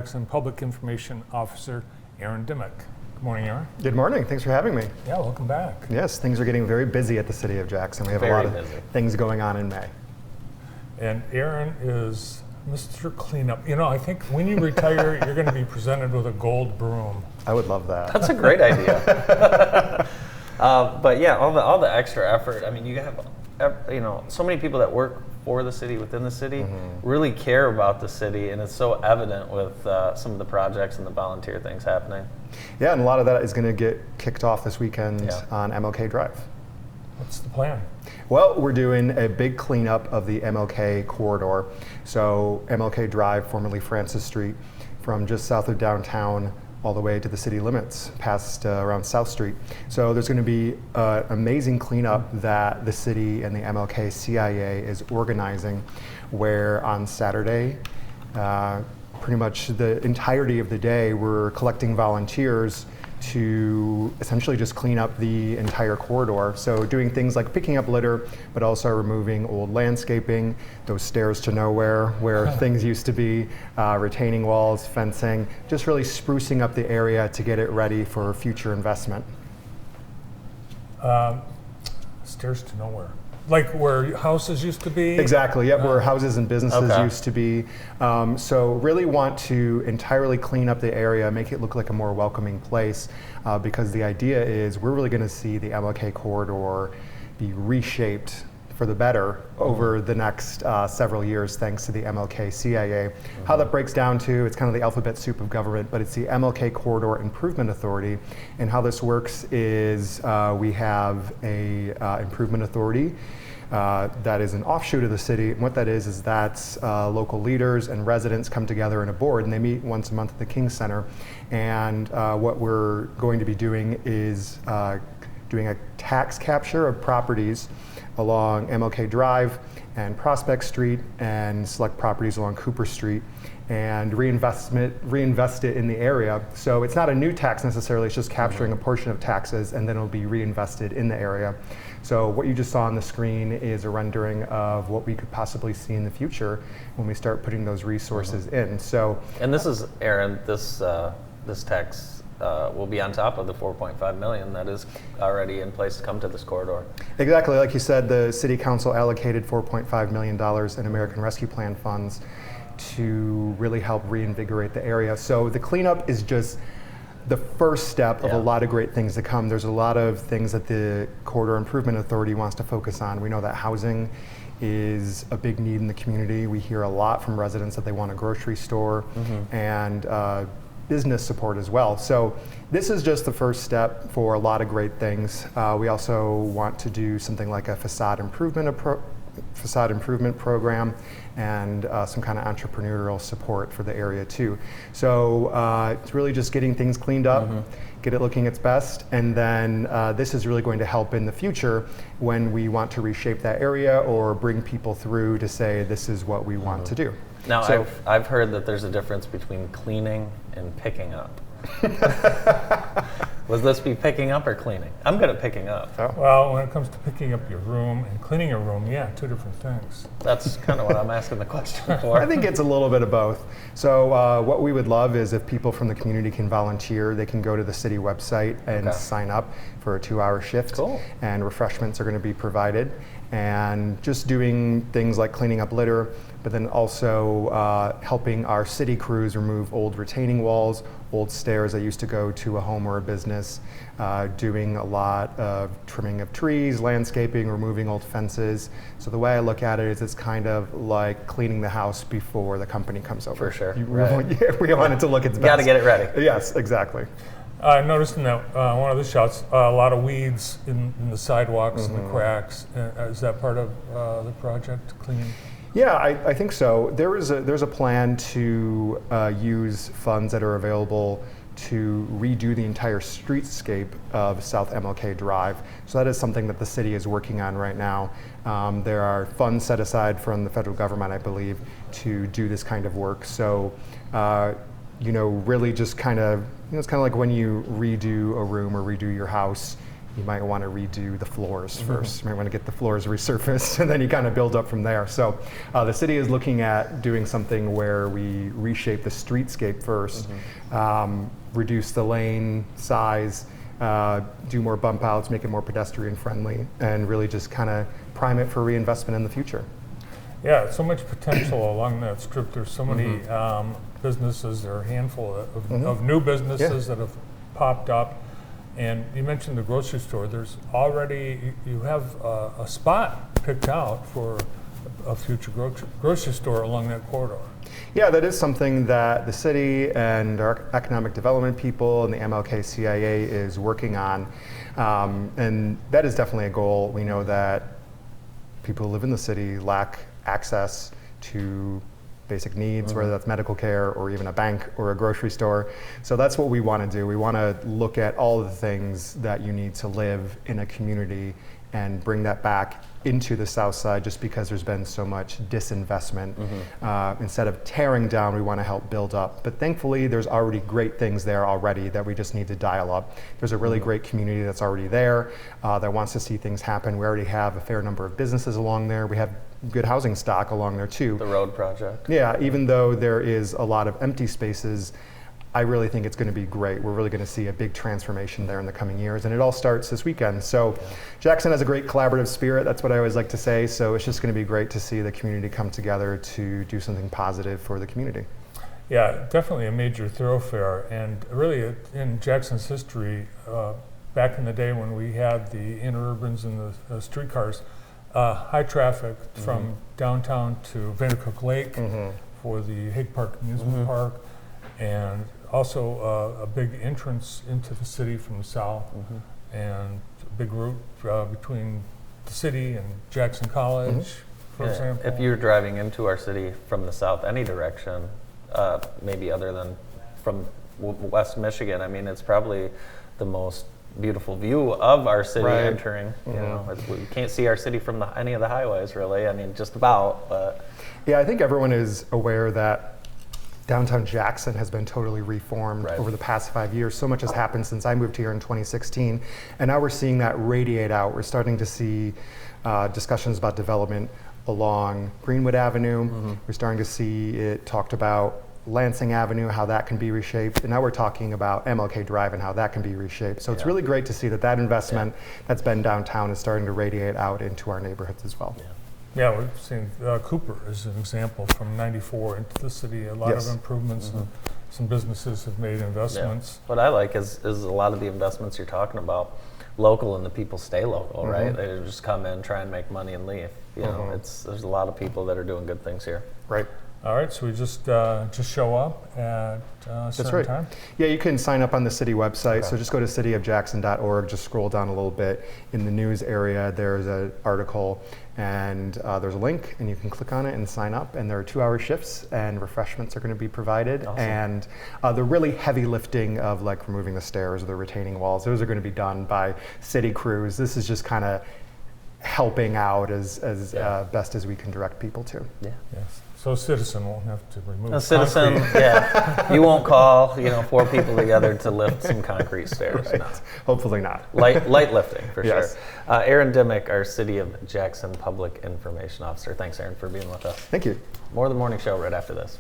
And Public Information Officer Aaron Dimick. Good morning, Aaron. Good morning. Thanks for having me. Yeah, welcome back. Yes, things are getting very busy at the City of Jackson. We have a lot of things going on in May. And Aaron is Mr. Cleanup. You know, I think when you retire, you're going to be presented with a gold broom. I would love that. That's a great idea. But yeah, all the extra effort. I mean, you have so many people that work for the city, within the city, really care about the city, and it's so evident with some of the projects and the volunteer things happening. Yeah, and a lot of that is going to get kicked off this weekend on MLK Drive. What's the plan? Well, we're doing a big cleanup of the MLK corridor. So MLK Drive, formerly Francis Street, from just south of downtown all the way to the city limits, past around South Street. So there's going to be an amazing cleanup that the city and the MLK CIA is organizing, where on Saturday, pretty much the entirety of the day, we're collecting volunteers to essentially just clean up the entire corridor. So doing things like picking up litter, but also removing old landscaping, those stairs to nowhere where things used to be, retaining walls, fencing, just really sprucing up the area to get it ready for future investment. Stairs to nowhere. Like where houses used to be? Exactly, yep, where houses and businesses used to be. So really want to entirely clean up the area, make it look like a more welcoming place, because the idea is we're really going to see the MLK corridor be reshaped for the better over the next several years, thanks to the MLK CIA. How that breaks down to, it's kind of the alphabet soup of government, but it's the MLK Corridor Improvement Authority. And how this works is we have a improvement authority that is an offshoot of the city. And what that is that's local leaders and residents come together in a board, and they meet once a month at the King Center. And what we're going to be doing is doing a tax capture of properties along MLK Drive and Prospect Street, and select properties along Cooper Street, and reinvest it in the area. So it's not a new tax necessarily, it's just capturing a portion of taxes, and then it'll be reinvested in the area. So what you just saw on the screen is a rendering of what we could possibly see in the future when we start putting those resources in. So, and this is, Aaron, this tax will be on top of the $4.5 million that is already in place to come to this corridor. Exactly, like you said, the City Council allocated $4.5 million in American Rescue Plan funds to really help reinvigorate the area. So the cleanup is just the first step of a lot of great things to come. There's a lot of things that the Corridor Improvement Authority wants to focus on. We know that housing is a big need in the community. We hear a lot from residents that they want a grocery store and business support as well. So this is just the first step for a lot of great things. We also want to do something like a facade improvement program, and some kind of entrepreneurial support for the area too. So it's really just getting things cleaned up, get it looking its best, and then this is really going to help in the future when we want to reshape that area or bring people through to say this is what we want to do. Now, so, I've heard that there's a difference between cleaning and picking up. Was this be picking up or cleaning? I'm good at picking up. Oh. Well, when it comes to picking up your room and cleaning your room, yeah, two different things. That's kind of what I'm asking the question for. I think it's a little bit of both. So what we would love is if people from the community can volunteer, they can go to the city website and sign up for a 2-hour shift. Cool. And refreshments are going to be provided. And just doing things like cleaning up litter, but then also helping our city crews remove old retaining walls, old stairs that used to go to a home or a business, doing a lot of trimming of trees, landscaping, removing old fences. So the way I look at it is it's kind of like cleaning the house before the company comes over. For sure. We want it to look its best. Got to get it ready. Yes, exactly. I noticed in that one of the shots a lot of weeds in the sidewalks and the cracks. Is that part of the project, cleaning? Yeah, I think so. There's a plan to use funds that are available to redo the entire streetscape of South MLK Drive. So that is something that the city is working on right now. There are funds set aside from the federal government, I believe, to do this kind of work. So, really just kind of, it's kind of like when you redo a room or redo your house. you might want to redo the floors first. You might want to get the floors resurfaced, and then you kind of build up from there. So the city is looking at doing something where we reshape the streetscape first, reduce the lane size, do more bump outs, make it more pedestrian friendly, and really just kind of prime it for reinvestment in the future. Yeah, so much potential along that strip. There's so many businesses, there are a handful of new businesses that have popped up. And you mentioned the grocery store. There's already, you have a spot picked out for a future grocery store along that corridor. Yeah, that is something that the city and our economic development people and the MLK CIA is working on. And that is definitely a goal. We know that people who live in the city lack access to basic needs, whether that's medical care or even a bank or a grocery store. So that's what we want to do. We want to look at all of the things that you need to live in a community and bring that back into the South Side, just because there's been so much disinvestment. Instead of tearing down, we want to help build up. But thankfully, there's already great things there already that we just need to dial up. There's a really great community that's already there that wants to see things happen. We already have a fair number of businesses along there. We have good housing stock along there too. The road project. Yeah, even though there is a lot of empty spaces, I really think it's going to be great. We're really going to see a big transformation there in the coming years, and it all starts this weekend. So Jackson has a great collaborative spirit. That's what I always like to say. So it's just going to be great to see the community come together to do something positive for the community. Yeah, definitely a major thoroughfare, and really in Jackson's history, back in the day when we had the interurbans and the streetcars, high traffic from downtown to Vandercook Lake for the Hague Park Amusement Park, and also a big entrance into the city from the south, and a big route between the city and Jackson College, for example. If you're driving into our city from the south, any direction, maybe other than from West Michigan, I mean, it's probably the most beautiful view of our city entering. You know, we can't see our city from any of the highways, really. I mean, just about. But yeah, I think everyone is aware that downtown Jackson has been totally reformed over the past 5 years. So much has happened since I moved here in 2016, and now we're seeing that radiate out. We're starting to see discussions about development along Greenwood Avenue. We're starting to see it talked about Lansing Avenue, how that can be reshaped, and now we're talking about MLK Drive and how that can be reshaped. So it's really great to see that investment that's been downtown is starting to radiate out into our neighborhoods as well. Yeah, we've seen Cooper as an example from '94 into the city. A lot of improvements, and some businesses have made investments. What I like is a lot of the investments you're talking about local, and the people stay local, right? They just come in, try and make money, and leave. You know, there's a lot of people that are doing good things here. Right. All right, so we just show up at a certain time? Yeah, you can sign up on the city website. So just go to cityofjackson.org, just scroll down a little bit. In the news area, there's an article, and there's a link, and you can click on it and sign up. And there are 2-hour shifts, and refreshments are going to be provided. Awesome. And the really heavy lifting of like removing the stairs or the retaining walls, those are going to be done by city crews. This is just kind of helping out as best as we can direct people to. Yeah. Yes. So a citizen won't have to remove a citizen, concrete. you won't call 4 people together to lift some concrete stairs. Right. No. Hopefully not. Light lifting, for Yes. sure. Aaron Dimick, our City of Jackson Public Information Officer. Thanks, Aaron, for being with us. Thank you. More of the morning show right after this.